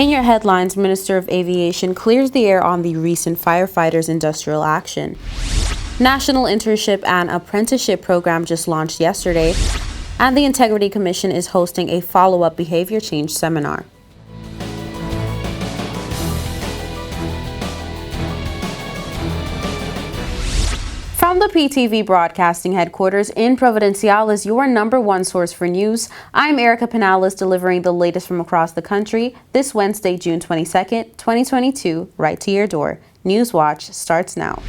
In your headlines, Minister of Aviation clears the air on the recent firefighters' industrial action. National Internship and Apprenticeship program just launched yesterday, and the Integrity Commission is hosting a follow-up behavior change seminar. From the PTV Broadcasting Headquarters in Providenciales, your number one source for news, I'm Erica Pinales, delivering the latest from across the country this Wednesday, June 22nd, 2022, right to your door. Newswatch starts now.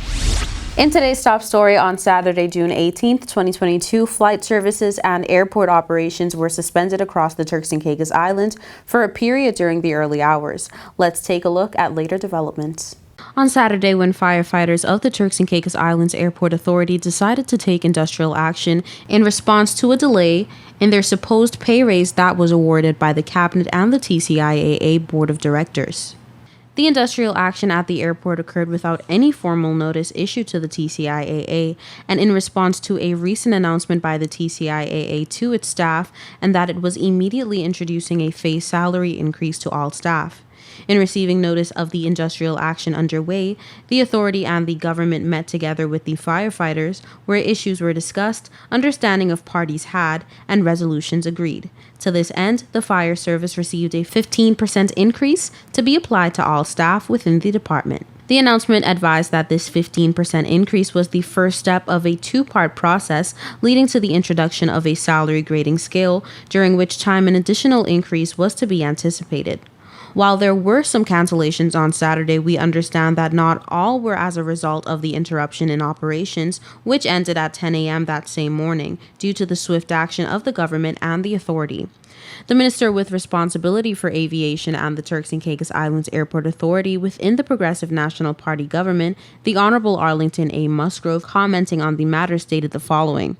In today's top story, on Saturday, June 18th, 2022, flight services and airport operations were suspended across the Turks and Caicos Islands for a period during the early hours. Let's take a look at later developments. On Saturday, when firefighters of the Turks and Caicos Islands Airport Authority decided to take industrial action in response to a delay in their supposed pay raise that was awarded by the Cabinet and the TCIAA Board of Directors. The industrial action at the airport occurred without any formal notice issued to the TCIAA and in response to a recent announcement by the TCIAA to its staff, and that it was immediately introducing a phase salary increase to all staff. In receiving notice of the industrial action underway, the authority and the government met together with the firefighters, where issues were discussed, understanding of parties had, and resolutions agreed. To this end, the fire service received a 15% increase to be applied to all staff within the department. The announcement advised that this 15% increase was the first step of a two-part process leading to the introduction of a salary grading scale, during which time an additional increase was to be anticipated. While there were some cancellations on Saturday, we understand that not all were as a result of the interruption in operations, which ended at 10 a.m. that same morning, due to the swift action of the government and the authority. The minister with responsibility for aviation and the Turks and Caicos Islands Airport Authority within the Progressive National Party government, the Honorable Arlington A. Musgrove, commenting on the matter, stated the following.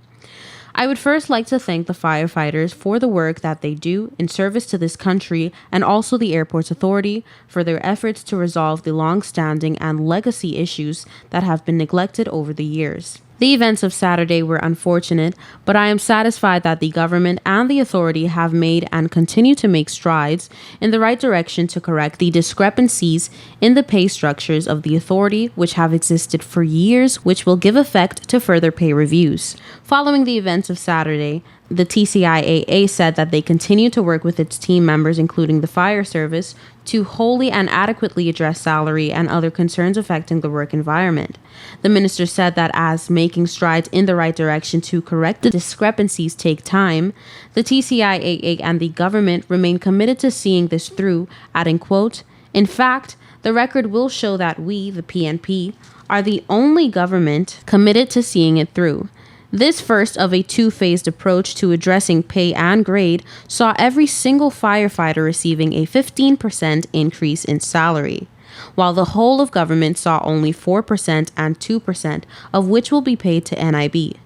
I would first like to thank the firefighters for the work that they do in service to this country, and also the airport's authority for their efforts to resolve the long-standing and legacy issues that have been neglected over the years. The events of Saturday were unfortunate, but I am satisfied that the government and the authority have made and continue to make strides in the right direction to correct the discrepancies in the pay structures of the authority, which have existed for years, which will give effect to further pay reviews. Following the events of Saturday, the TCIAA said that they continue to work with its team members, including the fire service, to wholly and adequately address salary and other concerns affecting the work environment. The minister said that as making strides in the right direction to correct the discrepancies take time, the TCIAA and the government remain committed to seeing this through, adding, quote, "In fact, the record will show that we, the PNP, are the only government committed to seeing it through. This first of a two-phased approach to addressing pay and grade saw every single firefighter receiving a 15% increase in salary, while the whole of government saw only 4% and 2%, of which will be paid to NIB.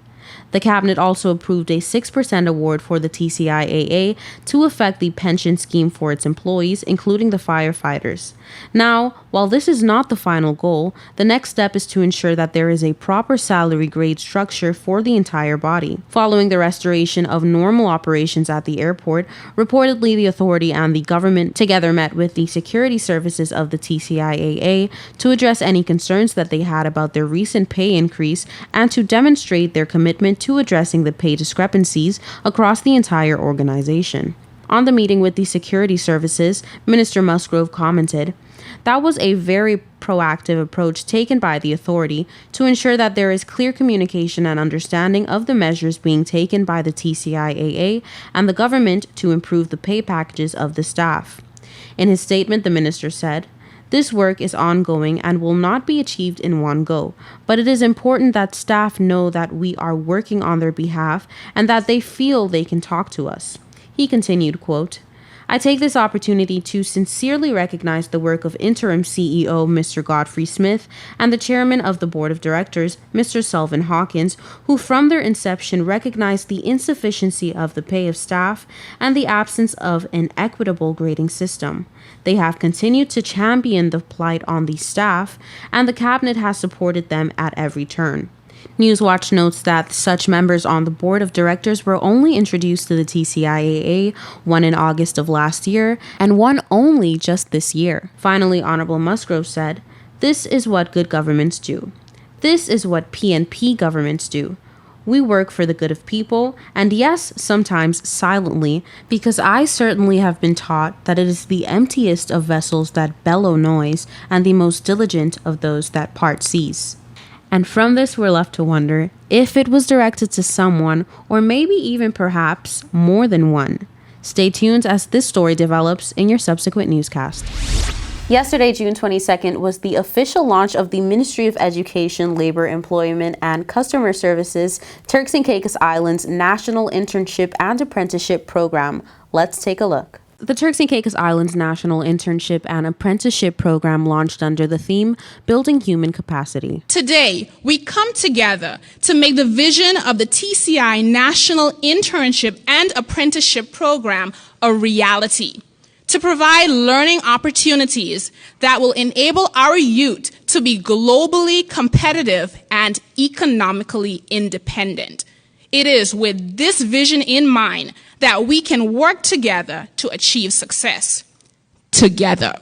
The Cabinet also approved a 6% award for the TCIAA to affect the pension scheme for its employees, including the firefighters. Now, while this is not the final goal, the next step is to ensure that there is a proper salary grade structure for the entire body. Following the restoration of normal operations at the airport, reportedly the authority and the government together met with the security services of the TCIAA to address any concerns that they had about their recent pay increase and to demonstrate their commitment to addressing the pay discrepancies across the entire organization. On the meeting with the security services, Minister Musgrove commented, "That was a very proactive approach taken by the authority to ensure that there is clear communication and understanding of the measures being taken by the TCIAA and the government to improve the pay packages of the staff." In his statement, the minister said, "This work is ongoing and will not be achieved in one go, but it is important that staff know that we are working on their behalf and that they feel they can talk to us." He continued, quote, "I take this opportunity to sincerely recognize the work of Interim CEO Mr. Godfrey Smith and the Chairman of the Board of Directors, Mr. Sullivan Hawkins, who from their inception recognized the insufficiency of the pay of staff and the absence of an equitable grading system. They have continued to champion the plight on the staff, and the Cabinet has supported them at every turn. Newswatch notes that such members on the board of directors were only introduced to the TCIAA, one in August of last year, and one only just this year. Finally, Honorable Musgrove said, "This is what good governments do. This is what PNP governments do. We work for the good of people, and yes, sometimes silently, because I certainly have been taught that it is the emptiest of vessels that bellow noise, and the most diligent of those that part seas." And from this, we're left to wonder if it was directed to someone, or maybe even perhaps more than one. Stay tuned as this story develops in your subsequent newscast. Yesterday, June 22nd, was the official launch of the Ministry of Education, Labor, Employment, and Customer Services Turks and Caicos Islands National Internship and Apprenticeship Program. Let's take a look. The Turks and Caicos Islands National Internship and Apprenticeship Program launched under the theme, Building Human Capacity. Today, we come together to make the vision of the TCI National Internship and Apprenticeship Program a reality, to provide learning opportunities that will enable our youth to be globally competitive and economically independent. It is with this vision in mind that we can work together to achieve success. Together.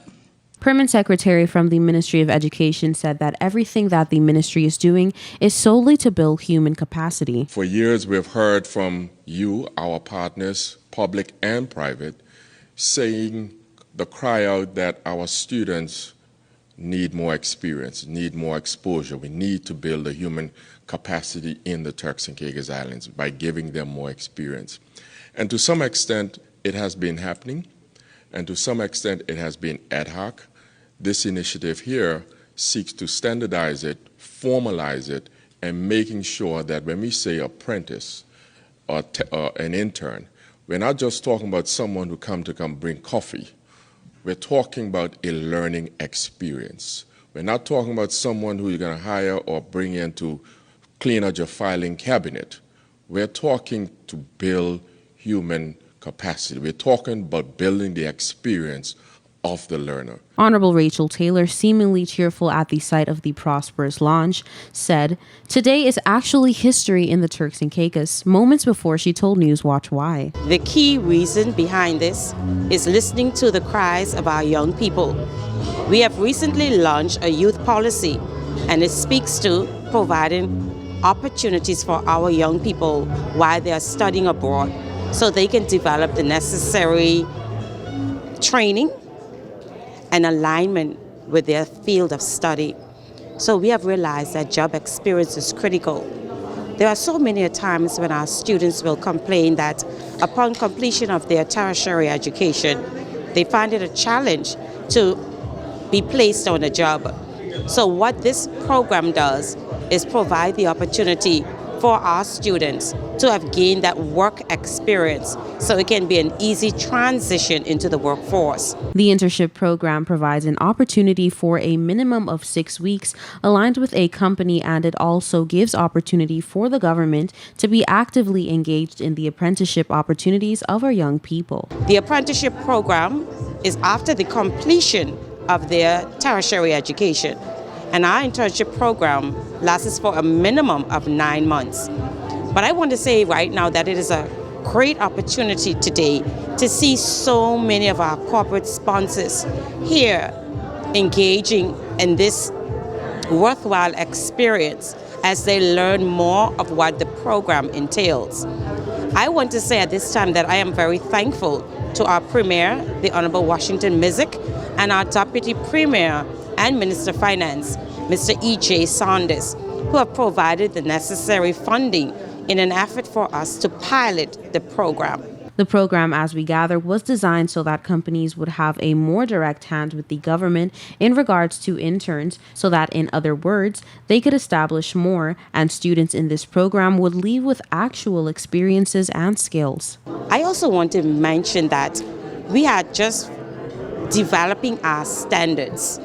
Permanent Secretary from the Ministry of Education said that everything that the ministry is doing is solely to build human capacity. For years, we've heard from you, our partners, public and private, saying the cry out that our students need more experience, need more exposure. We need to build a human capacity in the Turks and Caicos Islands by giving them more experience. And to some extent, it has been happening, and to some extent, it has been ad hoc. This initiative here seeks to standardize it, formalize it, and making sure that when we say apprentice or an intern, we're not just talking about someone who come bring coffee. We're talking about a learning experience. We're not talking about someone who you're going to hire or bring in to clean out your filing cabinet. We're talking to build human capacity. We're talking about building the experience of the learner. Honorable Rachel Taylor, seemingly cheerful at the sight of the prosperous launch, said, "Today is actually history in the Turks and Caicos," moments before she told Newswatch why. The key reason behind this is listening to the cries of our young people. We have recently launched a youth policy, and it speaks to providing opportunities for our young people while they are studying abroad so they can develop the necessary training and alignment with their field of study. So we have realized that job experience is critical. There are so many times when our students will complain that upon completion of their tertiary education, they find it a challenge to be placed on a job. So what this program does is provide the opportunity for our students to have gained that work experience so it can be an easy transition into the workforce. The internship program provides an opportunity for a minimum of 6 weeks aligned with a company, and it also gives opportunity for the government to be actively engaged in the apprenticeship opportunities of our young people. The apprenticeship program is after the completion of their tertiary education, and our internship program lasts for a minimum of 9 months. But I want to say right now that it is a great opportunity today to see so many of our corporate sponsors here engaging in this worthwhile experience as they learn more of what the program entails. I want to say at this time that I am very thankful to our Premier, the Honorable Washington Mizik, and our Deputy Premier and Minister of Finance, Mr. E.J. Saunders, who have provided the necessary funding in an effort for us to pilot the program. The program, as we gather, was designed so that companies would have a more direct hand with the government in regards to interns, so that, in other words, they could establish more, and students in this program would leave with actual experiences and skills. I also want to mention that we are just developing our standards.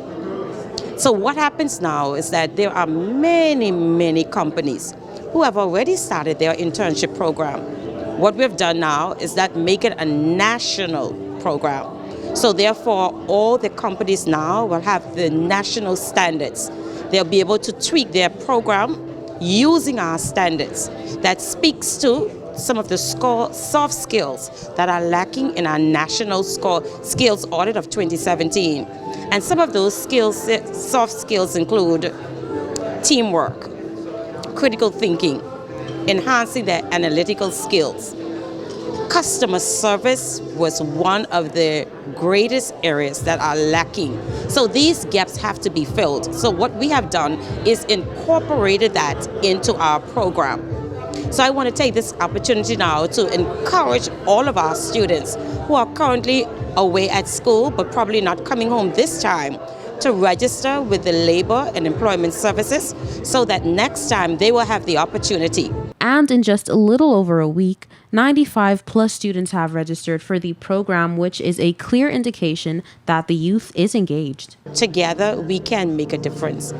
So what happens now is that there are many companies who have already started their internship program. What we've done now is that make it a national program. So therefore, all the companies now will have the national standards. They'll be able to tweak their program using our standards that speaks to some of the soft skills that are lacking in our national skills audit of 2017. And some of those soft skills include teamwork, critical thinking, enhancing their analytical skills. Customer service was one of the greatest areas that are lacking. So these gaps have to be filled. So what we have done is incorporated that into our program. So I want to take this opportunity now to encourage all of our students who are currently away at school but probably not coming home this time to register with the Labor and Employment Services so that next time they will have the opportunity. And in just a little over a week, 95 plus students have registered for the program, which is a clear indication that the youth is engaged. Together, we can make a difference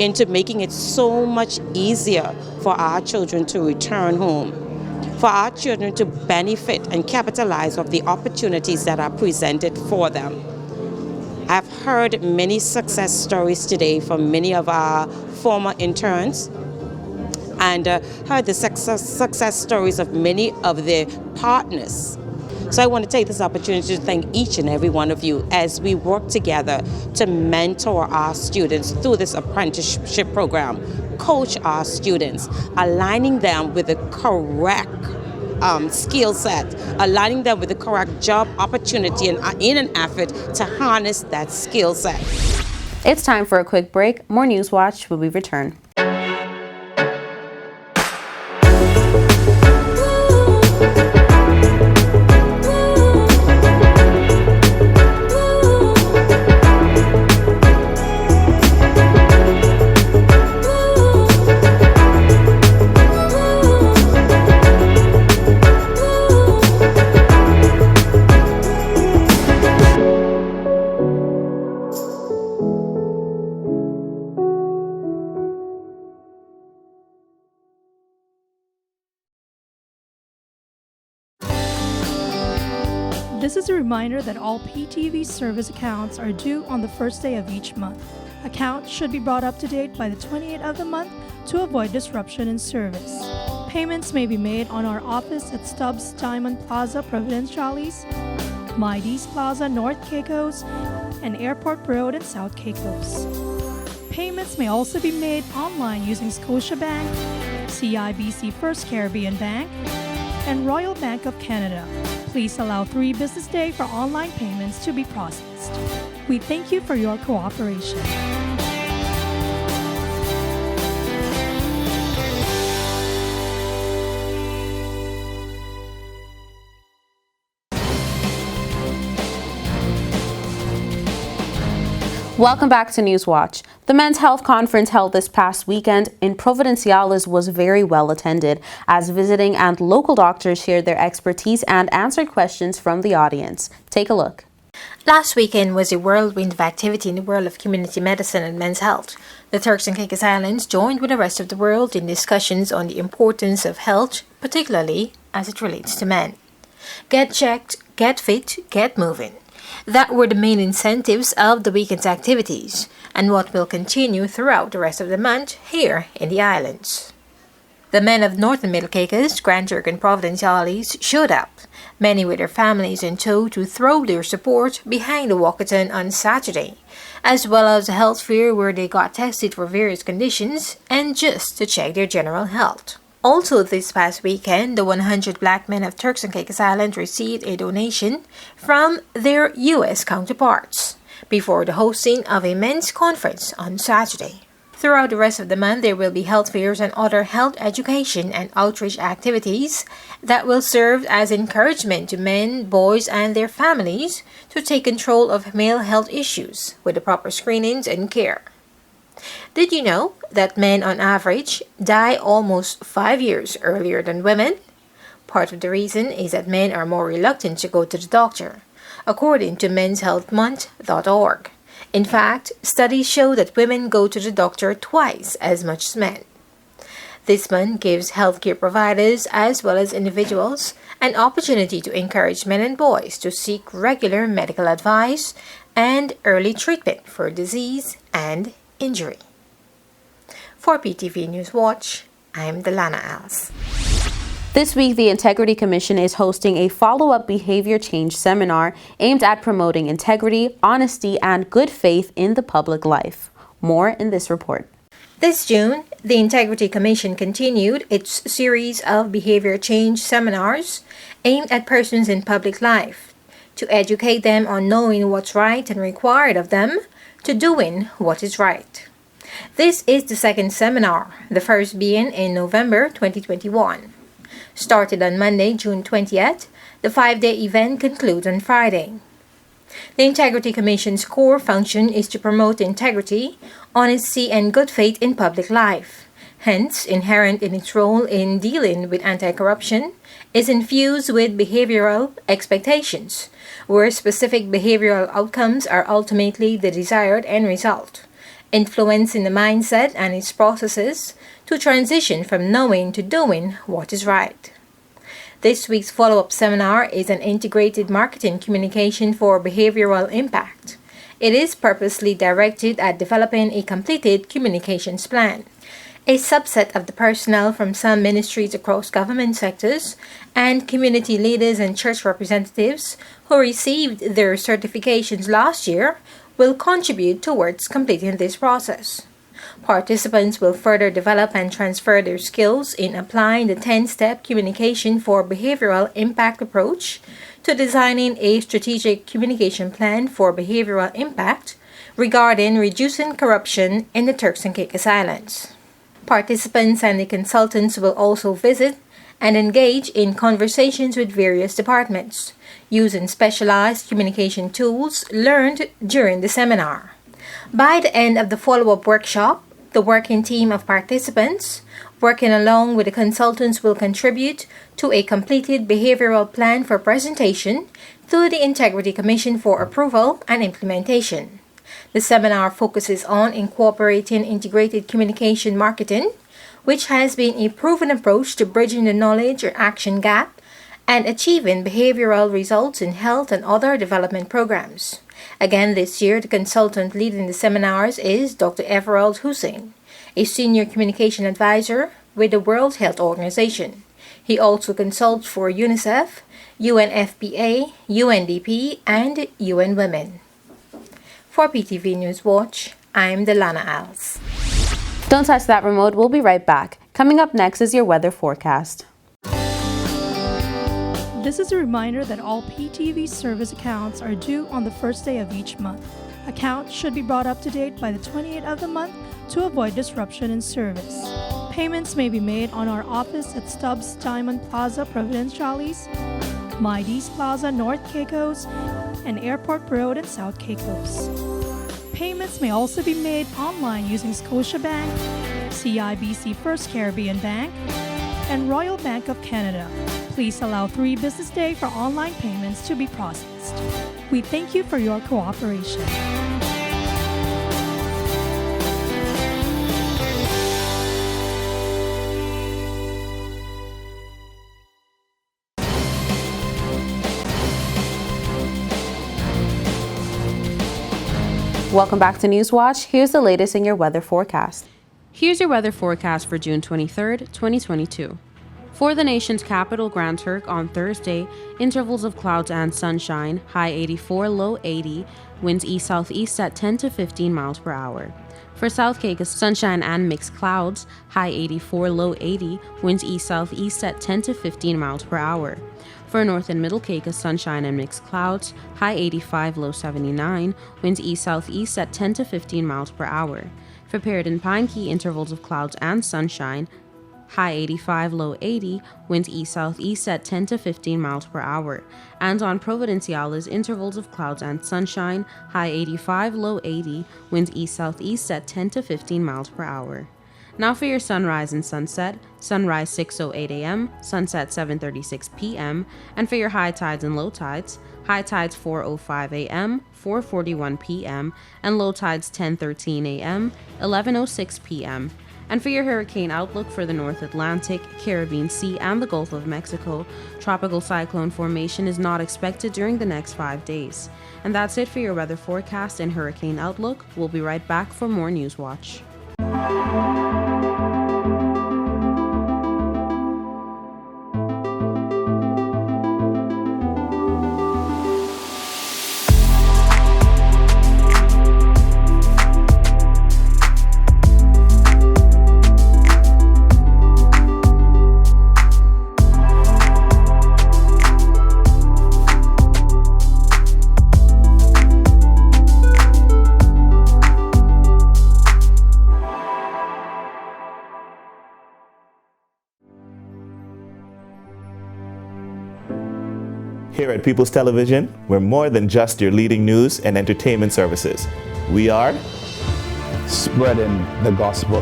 into making it so much easier for our children to return home, for our children to benefit and capitalize on the opportunities that are presented for them. I've heard many success stories today from many of our former interns and heard the success stories of many of their partners. So I want to take this opportunity to thank each and every one of you as we work together to mentor our students through this apprenticeship program, coach our students, aligning them with the correct skill set, aligning them with the correct job opportunity and in an effort to harness that skill set. It's time for a quick break. More News Watch when we return. This is a reminder that all PTV service accounts are due on the first day of each month. Accounts should be brought up to date by the 28th of the month to avoid disruption in service. Payments may be made on our office at Stubbs Diamond Plaza, Providenciales, Mides Plaza, North Caicos, and Airport Road in South Caicos. Payments may also be made online using Scotiabank, CIBC First Caribbean Bank, and Royal Bank of Canada. Please allow 3 business days for online payments to be processed. We thank you for your cooperation. Welcome back to News Watch. The Men's Health Conference held this past weekend in Providenciales was very well attended as visiting and local doctors shared their expertise and answered questions from the audience. Take a look. Last weekend was a whirlwind of activity in the world of community medicine and men's health. The Turks and Caicos Islands joined with the rest of the world in discussions on the importance of health, particularly as it relates to men. Get checked, get fit, get moving. That were the main incentives of the weekend's activities and what will continue throughout the rest of the month here in the islands. The men of North and Middle Caicos, Grand Turk and Providenciales showed up, many with their families in tow to throw their support behind the walkathon on Saturday, as well as a health fair where they got tested for various conditions and just to check their general health. Also this past weekend, the 100 black men of Turks and Caicos Island received a donation from their U.S. counterparts before the hosting of a men's conference on Saturday. Throughout the rest of the month, there will be health fairs and other health education and outreach activities that will serve as encouragement to men, boys, and their families to take control of male health issues with the proper screenings and care. Did you know that men on average die almost 5 years earlier than women? Part of the reason is that men are more reluctant to go to the doctor, according to menshealthmonth.org. In fact, studies show that women go to the doctor twice as much as men. This month gives healthcare providers as well as individuals an opportunity to encourage men and boys to seek regular medical advice and early treatment for disease and injury. For PTV News Watch, I'm Delana Els. This week, the Integrity Commission is hosting a follow-up behavior change seminar aimed at promoting integrity, honesty, and good faith in the public life. More in this report. This June, the Integrity Commission continued its series of behavior change seminars aimed at persons in public life to educate them on knowing what's right and required of them to doing what is right. This is the second seminar, the first being in November 2021. Started on Monday, June 20th, the 5-day event concludes on Friday. The Integrity Commission's core function is to promote integrity, honesty, and good faith in public life. Hence, inherent in its role in dealing with anti-corruption, is infused with behavioral expectations, where specific behavioral outcomes are ultimately the desired end result, influencing the mindset and its processes to transition from knowing to doing what is right. This week's follow-up seminar is an integrated marketing communication for behavioral impact. It is purposely directed at developing a completed communications plan. A subset of the personnel from some ministries across government sectors and community leaders and church representatives who received their certifications last year will contribute towards completing this process. Participants will further develop and transfer their skills in applying the 10-step communication for behavioral impact approach to designing a strategic communication plan for behavioral impact regarding reducing corruption in the Turks and Caicos Islands. Participants and the consultants will also visit and engage in conversations with various departments, using specialized communication tools learned during the seminar. By the end of the follow-up workshop, the working team of participants, working along with the consultants, will contribute to a completed behavioral plan for presentation to the Integrity Commission for approval and implementation. The seminar focuses on incorporating integrated communication marketing, which has been a proven approach to bridging the knowledge or action gap and achieving behavioral results in health and other development programs. Again, this year, the consultant leading the seminars is Dr. Everald Hussein, a senior communication advisor with the World Health Organization. He also consults for UNICEF, UNFPA, UNDP, and UN Women. For PTV News Watch, I'm Delana Els. Don't touch that remote. We'll be right back. Coming up next is your weather forecast. This is a reminder that all PTV service accounts are due on the first day of each month. Accounts should be brought up to date by the 28th of the month to avoid disruption in service. Payments may be made on our office at Stubbs Diamond Plaza, Providenciales, Mides Plaza, North Caicos, and Airport Road in South Caicos. Payments may also be made online using Scotiabank, CIBC First Caribbean Bank, and Royal Bank of Canada. Please allow 3 business days for online payments to be processed. We thank you for your cooperation. Welcome back to Newswatch. Here's the latest in your weather forecast. Here's your weather forecast for June 23rd, 2022. For the nation's capital, Grand Turk, on Thursday, intervals of clouds and sunshine, high 84, low 80, winds east-southeast at 10 to 15 miles per hour. For South Caicos, sunshine and mixed clouds, high 84, low 80, winds east-southeast at 10 to 15 miles per hour. For North and Middle Caicos, sunshine and mixed clouds, high 85, low 79, winds east-southeast at 10 to 15 miles per hour. For Parrot and Pine Key, intervals of clouds and sunshine, high 85, low 80, winds east-southeast at 10 to 15 miles per hour. And on Providenciales, intervals of clouds and sunshine, high 85, low 80, winds east-southeast at 10 to 15 miles per hour. Now for your sunrise and sunset. Sunrise 6:08 a.m., sunset 7:36 p.m. And for your high tides and low tides. High tides 4:05 a.m., 4:41 p.m. and low tides 10:13 a.m., 11:06 p.m. And for your hurricane outlook for the North Atlantic, Caribbean Sea, and the Gulf of Mexico, tropical cyclone formation is not expected during the next 5 days. And that's it for your weather forecast and hurricane outlook. We'll be right back for more Newswatch. Here at People's Television, we're more than just your leading news and entertainment services. We are spreading the gospel.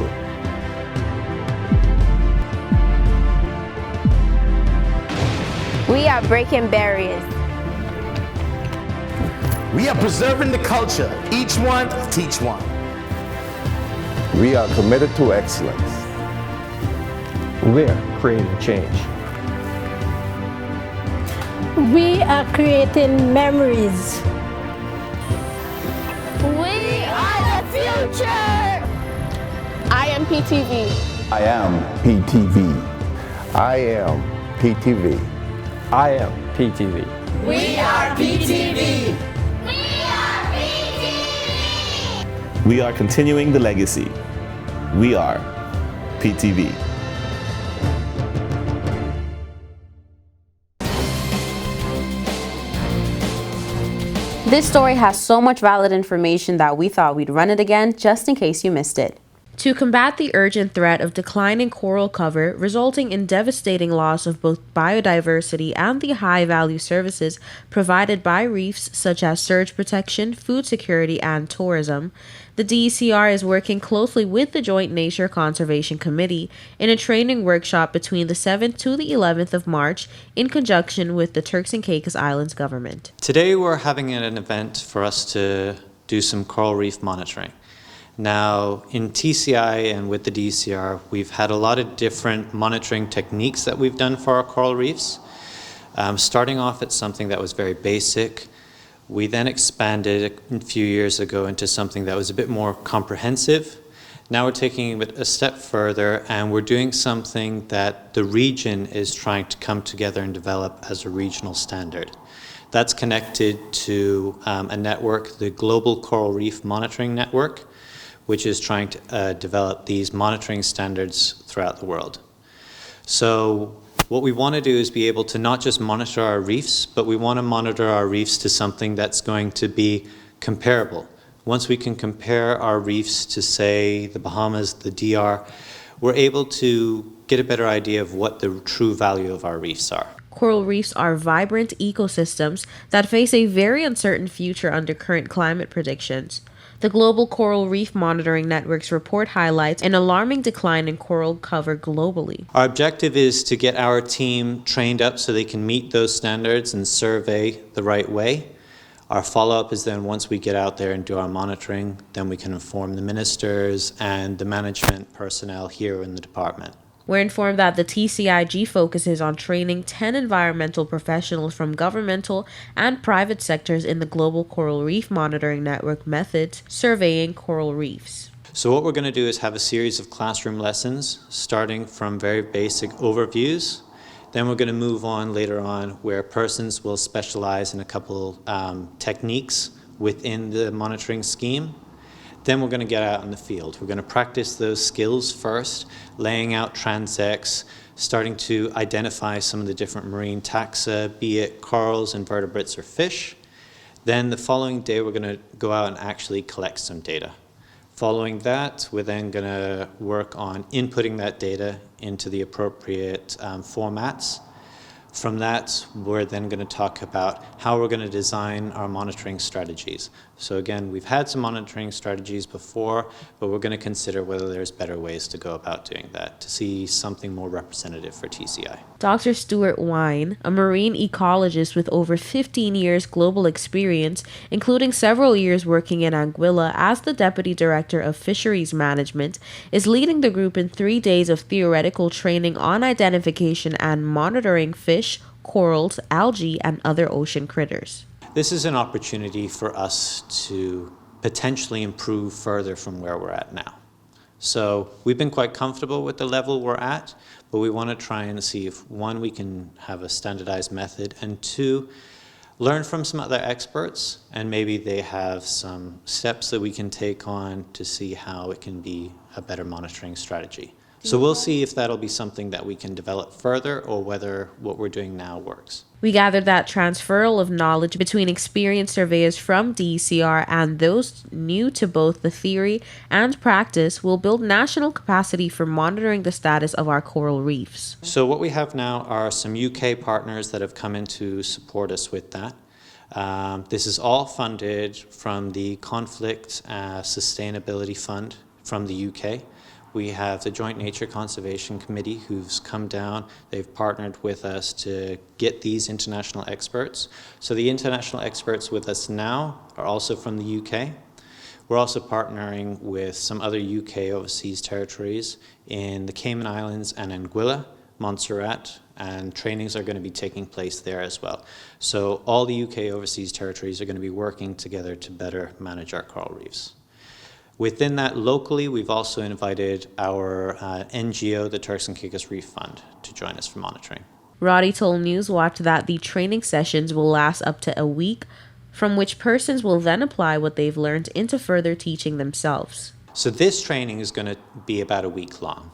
We are breaking barriers. We are preserving the culture. Each one, teach one. We are committed to excellence. We're creating change. We are creating memories. We are the future. I am PTV. I am PTV. I am PTV. I am PTV. We are PTV. We are continuing the legacy. We are PTV. This story has so much valid information that we thought we'd run it again just in case you missed it. To combat the urgent threat of declining coral cover, resulting in devastating loss of both biodiversity and the high-value services provided by reefs such as surge protection, food security, and tourism, the DECR is working closely with the Joint Nature Conservation Committee in a training workshop between the 7th to the 11th of March in conjunction with the Turks and Caicos Islands government. Today we're having an event for us to do some coral reef monitoring. Now, in TCI and with the DCR, we've had a lot of different monitoring techniques that we've done for our coral reefs. Starting off at something that was very basic, we then expanded a few years ago into something that was a bit more comprehensive. Now we're taking it a step further and we're doing something that the region is trying to come together and develop as a regional standard. That's connected to a network, the Global Coral Reef Monitoring Network, which is trying to develop these monitoring standards throughout the world. So what we want to do is be able to not just monitor our reefs, but we want to monitor our reefs to something that's going to be comparable. Once we can compare our reefs to, say, the Bahamas, the DR, we're able to get a better idea of what the true value of our reefs are. Coral reefs are vibrant ecosystems that face a very uncertain future under current climate predictions. The Global Coral Reef Monitoring Network's report highlights an alarming decline in coral cover globally. Our objective is to get our team trained up so they can meet those standards and survey the right way. Our follow-up is then once we get out there and do our monitoring, then we can inform the ministers and the management personnel here in the department. We're informed that the TCIG focuses on training 10 environmental professionals from governmental and private sectors in the Global Coral Reef Monitoring Network methods surveying coral reefs. So what we're going to do is have a series of classroom lessons starting from very basic overviews. Then we're going to move on later on where persons will specialize in a couple techniques within the monitoring scheme. Then we're going to get out in the field. We're going to practice those skills first, laying out transects, starting to identify some of the different marine taxa, be it corals, invertebrates, or fish. Then the following day, we're going to go out and actually collect some data. Following that, we're then going to work on inputting that data into the appropriate formats. From that, we're then going to talk about how we're going to design our monitoring strategies. So again, we've had some monitoring strategies before, but we're going to consider whether there's better ways to go about doing that to see something more representative for TCI. Dr. Stuart Wine, a marine ecologist with over 15 years global experience, including several years working in Anguilla as the Deputy Director of Fisheries Management, is leading the group in 3 days of theoretical training on identification and monitoring fish, corals, algae, and other ocean critters. This is an opportunity for us to potentially improve further from where we're at now. So we've been quite comfortable with the level we're at, but we want to try and see if, one, we can have a standardized method, and two, learn from some other experts, and maybe they have some steps that we can take on to see how it can be a better monitoring strategy. So we'll see if that'll be something that we can develop further or whether what we're doing now works. We gathered that transferal of knowledge between experienced surveyors from DECR and those new to both the theory and practice will build national capacity for monitoring the status of our coral reefs. So what we have now are some UK partners that have come in to support us with that. This is all funded from the Conflict Sustainability Fund from the UK. We have the Joint Nature Conservation Committee who's come down. They've partnered with us to get these international experts. So the international experts with us now are also from the UK. We're also partnering with some other UK overseas territories in the Cayman Islands and Anguilla, Montserrat, and trainings are going to be taking place there as well. So all the UK overseas territories are going to be working together to better manage our coral reefs. Within that, locally, we've also invited our NGO, the Turks and Caicos Reef Fund, to join us for monitoring. Roddy told Newswatch that the training sessions will last up to a week, from which persons will then apply what they've learned into further teaching themselves. So this training is going to be about a week long.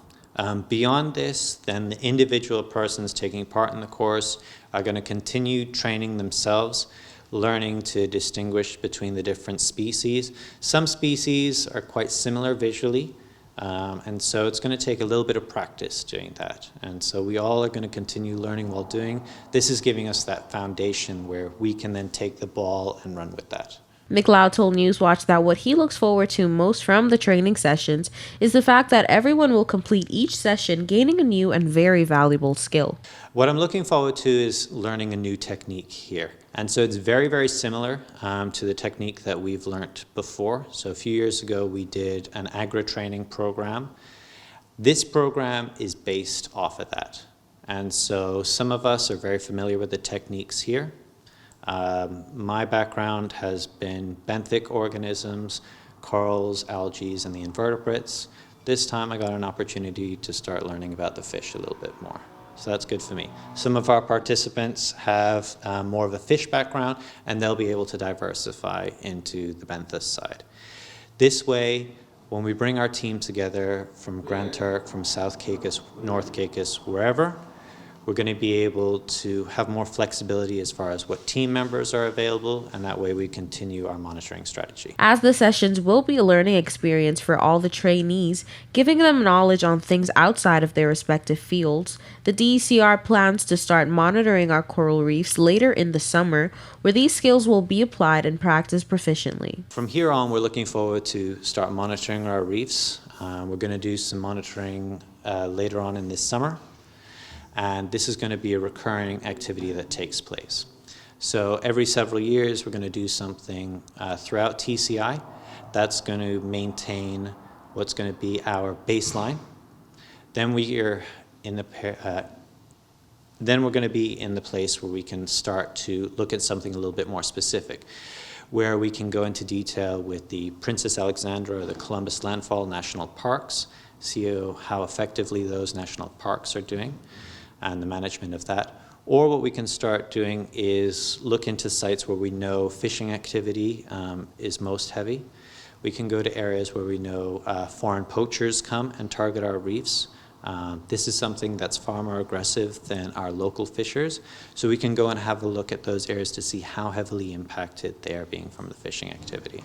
Beyond this, then the individual persons taking part in the course are going to continue training themselves, learning to distinguish between the different species. Some species are quite similar visually, and so it's going to take a little bit of practice doing that. And so we all are going to continue learning while doing. This is giving us that foundation where we can then take the ball and run with that. McLeod told Newswatch that what he looks forward to most from the training sessions is the fact that everyone will complete each session gaining a new and very valuable skill. What I'm looking forward to is learning a new technique here. And so it's very, very similar to the technique that we've learned before. So a few years ago, we did an agri-training program. This program is based off of that. And so some of us are very familiar with the techniques here. My background has been benthic organisms, corals, algae, and the invertebrates. This time I got an opportunity to start learning about the fish a little bit more. So that's good for me. Some of our participants have more of a fish background, and they'll be able to diversify into the benthos side. This way, when we bring our team together from Grand Turk, from South Caicos, North Caicos, wherever, we're going to be able to have more flexibility as far as what team members are available, and that way we continue our monitoring strategy. As the sessions will be a learning experience for all the trainees, giving them knowledge on things outside of their respective fields, the DECR plans to start monitoring our coral reefs later in the summer, where these skills will be applied and practiced proficiently. From here on, we're looking forward to start monitoring our reefs. We're going to do some monitoring later on in this summer. And this is going to be a recurring activity that takes place. So every several years, we're going to do something throughout TCI that's going to maintain what's going to be our baseline. Then we're going to be in the place where we can start to look at something a little bit more specific, where we can go into detail with the Princess Alexandra or the Columbus Landfall National Parks, see how effectively those national parks are doing, and the management of that. Or what we can start doing is look into sites where we know fishing activity is most heavy. We can go to areas where we know foreign poachers come and target our reefs. This is something that's far more aggressive than our local fishers. So we can go and have a look at those areas to see how heavily impacted they are being from the fishing activity.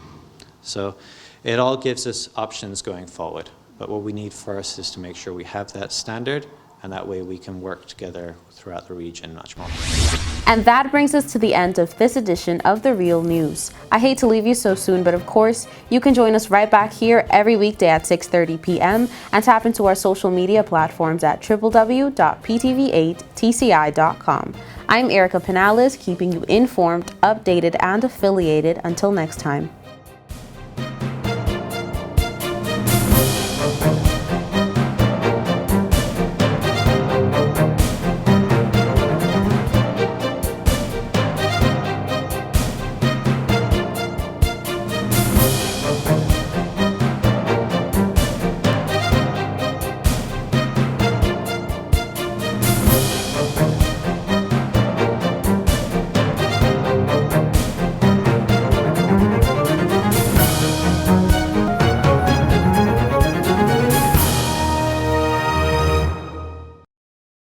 So it all gives us options going forward. But what we need first is to make sure we have that standard, and that way we can work together throughout the region much more. And that brings us to the end of this edition of The Real News. I hate to leave you so soon, but of course, you can join us right back here every weekday at 6:30 p.m. and tap into our social media platforms at www.ptv8tci.com. I'm Erica Pinales, keeping you informed, updated, and affiliated. Until next time.